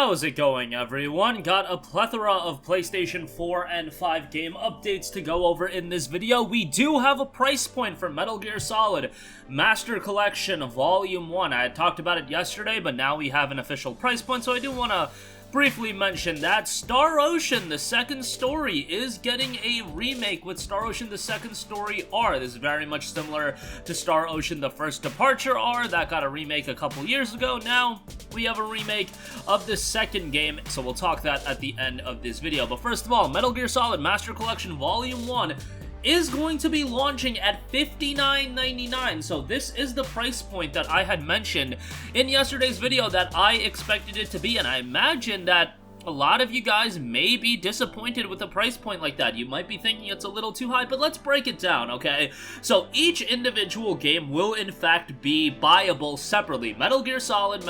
How's it going, everyone? Got a plethora of PlayStation 4 and 5 game updates to go over in this video. We do have a price point for Metal Gear Solid Master Collection Volume 1. I had talked about it yesterday, but now we have an official price point, so I do want to briefly mention that Star Ocean, the second story, is getting a remake with Star Ocean, the second story R. This is very much similar to Star Ocean, the first departure R. That got a remake a couple years ago. Now, we have a remake of the second game, so we'll talk that at the end of this video. But first of all, Metal Gear Solid Master Collection Volume 1 is going to be launching at $59.99, so this is the price point that I had mentioned in yesterday's video that I expected it to be, and I imagine that a lot of you guys may be disappointed with a price point like that. You might be thinking it's a little too high, but let's break it down, okay? So each individual game will in fact be buyable separately. Metal Gear Solid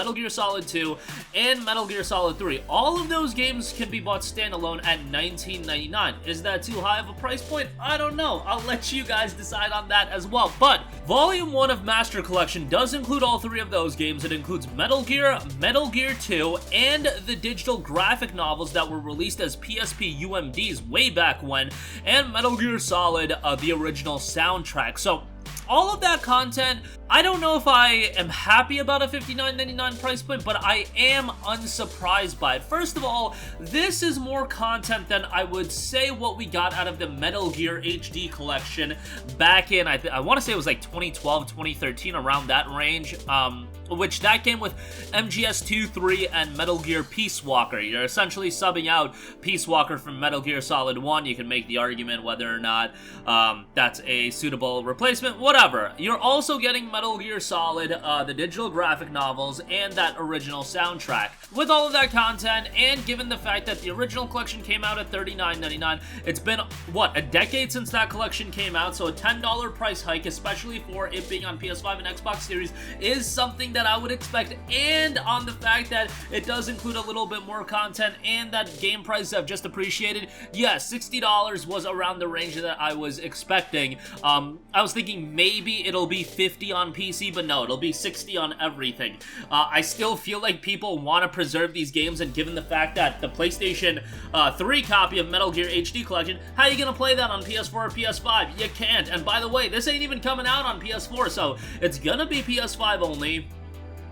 2, and Metal Gear Solid 3. All of those games can be bought standalone at $19.99. Is that too high of a price point? I don't know. I'll let you guys decide on that as well. But Volume 1 of Master Collection does include all three of those games. It includes Metal Gear, Metal Gear 2, and the digital graphic novels that were released as PSP UMDs way back when, and Metal Gear Solid, the original soundtrack. So all of that content, I don't know if I am happy about a $59.99 price point, but I am unsurprised by it. First of all, this is more content than I would say what we got out of the Metal Gear HD collection back in, I want to say it was like 2012, 2013, around that range, which that came with MGS2, 3, and Metal Gear Peace Walker. You're essentially subbing out Peace Walker from Metal Gear Solid 1. You can make the argument whether or not that's a suitable replacement, whatever. You're also getting Metal Gear Solid, the digital graphic novels, and that original soundtrack. With all of that content, and given the fact that the original collection came out at $39.99, it's been, what, a decade since that collection came out, so a $10 price hike, especially for it being on PS5 and Xbox Series, is something that I would expect, and on the fact that it does include a little bit more content and that game prices have just appreciated, yes, $60 was around the range that I was expecting. I was thinking maybe it'll be $50 on PC, but no, it'll be $60 on everything. I still feel like people want to preserve these games, and given the fact that the PlayStation 3 copy of Metal Gear HD Collection, how are you gonna play that on PS4 or PS5? You can't, and by the way, this ain't even coming out on PS4, so it's gonna be PS5 only,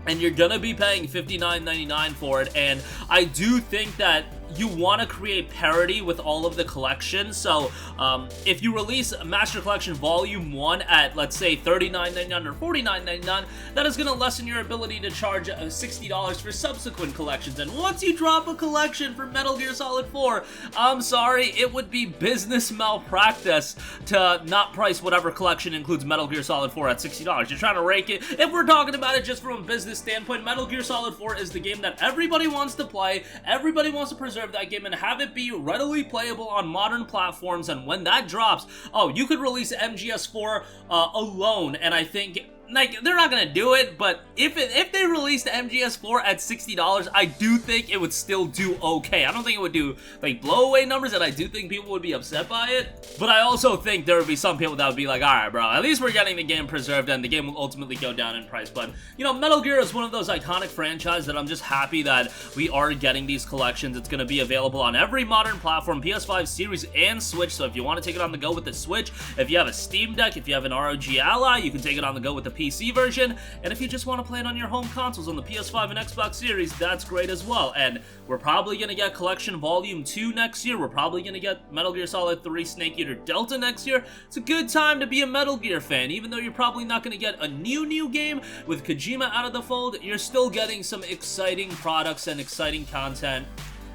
and you're gonna be paying $59.99 for it, and I do think that you want to create parity with all of the collections. So if you release Master Collection Volume 1 at, let's say, $39.99 or $49.99, that is going to lessen your ability to charge $60 for subsequent collections. And once you drop a collection for Metal Gear Solid 4, I'm sorry, it would be business malpractice to not price whatever collection includes Metal Gear Solid 4 at $60. You're trying to rake it. If we're talking about it just from a business standpoint, Metal Gear Solid 4 is the game that everybody wants to play, everybody wants to preserve that game and have it be readily playable on modern platforms, and when that drops, oh, you could release MGS4 alone, and I think, like, they're not gonna do it, but if they released MGS4 at $60, I do think it would still do okay. I don't think it would do, like, blow-away numbers, and I do think people would be upset by it, but I also think there would be some people that would be like, alright, bro, at least we're getting the game preserved, and the game will ultimately go down in price. But, you know, Metal Gear is one of those iconic franchises that I'm just happy that we are getting these collections. It's gonna be available on every modern platform, PS5, Series, and Switch, so if you want to take it on the go with the Switch, if you have a Steam Deck, if you have an ROG Ally, you can take it on the go with the PC version, and if you just want to play it on your home consoles on the PS5 and Xbox Series, that's great as well. And we're probably going to get Collection Volume 2 next year. We're probably going to get Metal Gear Solid 3 Snake Eater Delta next year. It's a good time to be a Metal Gear fan. Even though you're probably not going to get a new game with Kojima out of the fold, you're still getting some exciting products and exciting content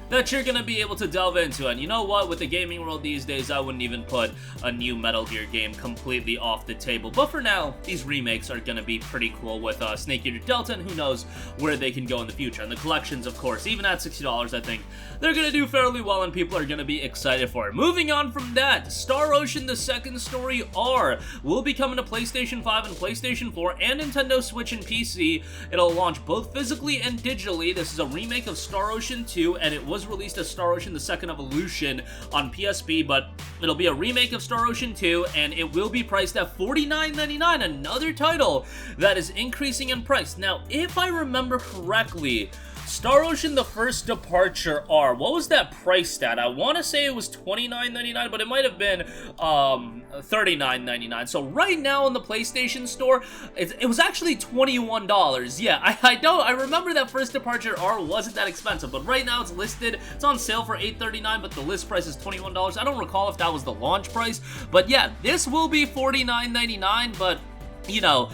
that you're gonna be able to delve into. And you know what, with the gaming world these days, I wouldn't even put a new Metal Gear game completely off the table. But for now, these remakes are gonna be pretty cool with Snake Eater Delta, and who knows where they can go in the future. And the collections, of course, even at $60, I think they're gonna do fairly well, and people are gonna be excited for it. Moving on from that, Star Ocean the Second Story R will be coming to PlayStation 5 and PlayStation 4 and Nintendo Switch and PC. It'll launch both physically and digitally. This is a remake of Star Ocean 2, and it was released as Star Ocean the Second Evolution on PSP, but it'll be a remake of Star Ocean 2, and it will be priced at $49.99, another title that is increasing in price. Now, if I remember correctly, Star Ocean: The First Departure R. What was that price at? I want to say it was $29.99, but it might have been $39.99. So right now in the PlayStation Store, it was actually $21. Yeah, I remember that First Departure R wasn't that expensive, but right now it's listed. It's on sale for $8.39, but the list price is $21. I don't recall if that was the launch price, but yeah, this will be $49.99, but you know,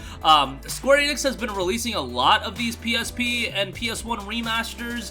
Square Enix has been releasing a lot of these PSP and PS1 remasters,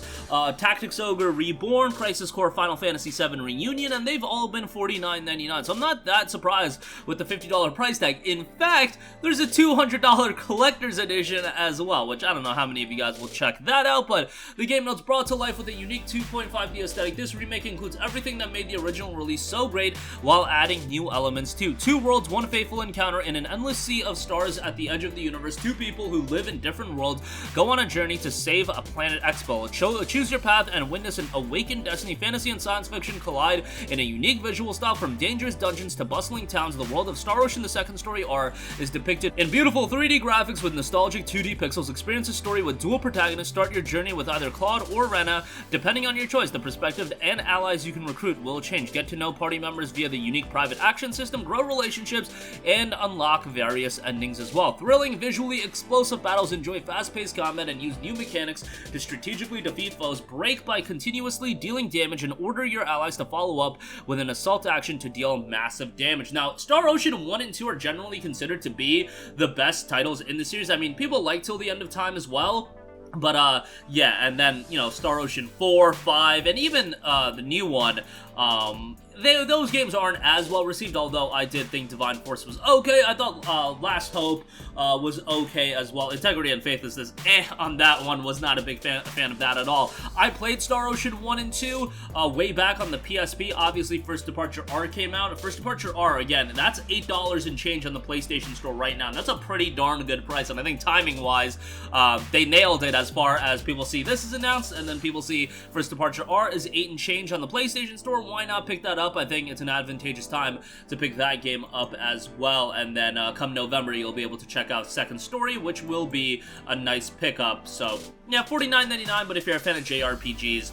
Tactics Ogre Reborn, Crisis Core Final Fantasy VII Reunion, and they've all been $49.99, so I'm not that surprised with the $50 price tag. In fact, there's a $200 collector's edition as well, which I don't know how many of you guys will check that out, but the game notes brought to life with a unique 2.5D aesthetic. This remake includes everything that made the original release so great, while adding new elements too. 2 worlds, 1 fateful encounter, in an endless sea of stars at the edge of the universe. 2 people who live in different worlds go on a journey to save a planet Expo. Choose your path and witness an awakened destiny. Fantasy and science fiction collide in a unique visual style. From dangerous dungeons to bustling towns, the world of Star Ocean: The Second Story R is depicted in beautiful 3D graphics with nostalgic 2D pixels. Experience a story with dual protagonists. Start your journey with either Claude or Rena. Depending on your choice, the perspective and allies you can recruit will change. Get to know party members via the unique private action system, grow relationships, and unlock various endings as well. Thrilling, visually explosive battles. Enjoy fast-paced combat and use new mechanics to strategically defeat foes. Break by continuously dealing damage and order your allies to follow up with an assault action to deal massive damage. Now, Star Ocean 1 and 2 are generally considered to be the best titles in the series. I mean, people like Till the End of Time as well. But, yeah, and then, you know, Star Ocean 4, 5, and even, the new one, those games aren't as well received, although I did think Divine Force was okay. I thought, Last Hope, was okay as well. Integrity and Faithlessness, on that one. Was not a big fan of that at all. I played Star Ocean 1 and 2, way back on the PSP. Obviously, First Departure R came out. First Departure R, again, that's $8 and change on the PlayStation Store right now. And that's a pretty darn good price, and I think timing-wise, they nailed it as far as people see this is announced, and then people see First Departure R is $8 and change on the PlayStation Store. Why not pick that up? I think it's an advantageous time to pick that game up as well, and then come November, you'll be able to check out Second Story, which will be a nice pickup. So yeah, $49.99, but if you're a fan of JRPGs,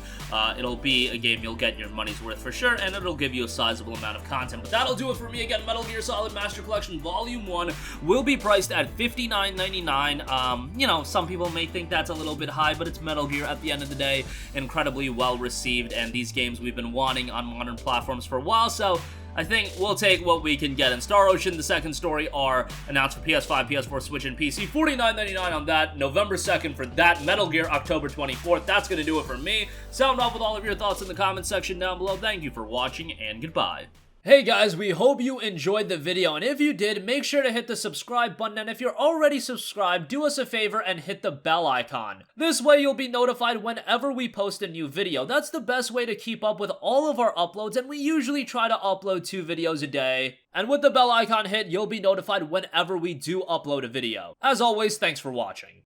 it'll be a game you'll get your money's worth for sure, and it'll give you a sizable amount of content. But that'll do it for me. Again, Metal Gear Solid Master Collection Volume 1 will be priced at $59.99. You know, some people may think that's a little bit high, but it's Metal Gear at the end of the day. Incredibly well received, and these games we've been wanting on modern platforms for a while, so I think we'll take what we can get. And Star Ocean: The Second Story are announced for PS5, PS4, Switch, and PC. $49.99 on that. November 2nd for that. Metal Gear, October 24th. That's going to do it for me. Sound off with all of your thoughts in the comments section down below. Thank you for watching, and goodbye. Hey guys, we hope you enjoyed the video, and if you did, make sure to hit the subscribe button, and if you're already subscribed, do us a favor and hit the bell icon. This way you'll be notified whenever we post a new video. That's the best way to keep up with all of our uploads, and we usually try to upload 2 videos a day. And with the bell icon hit, you'll be notified whenever we do upload a video. As always, thanks for watching.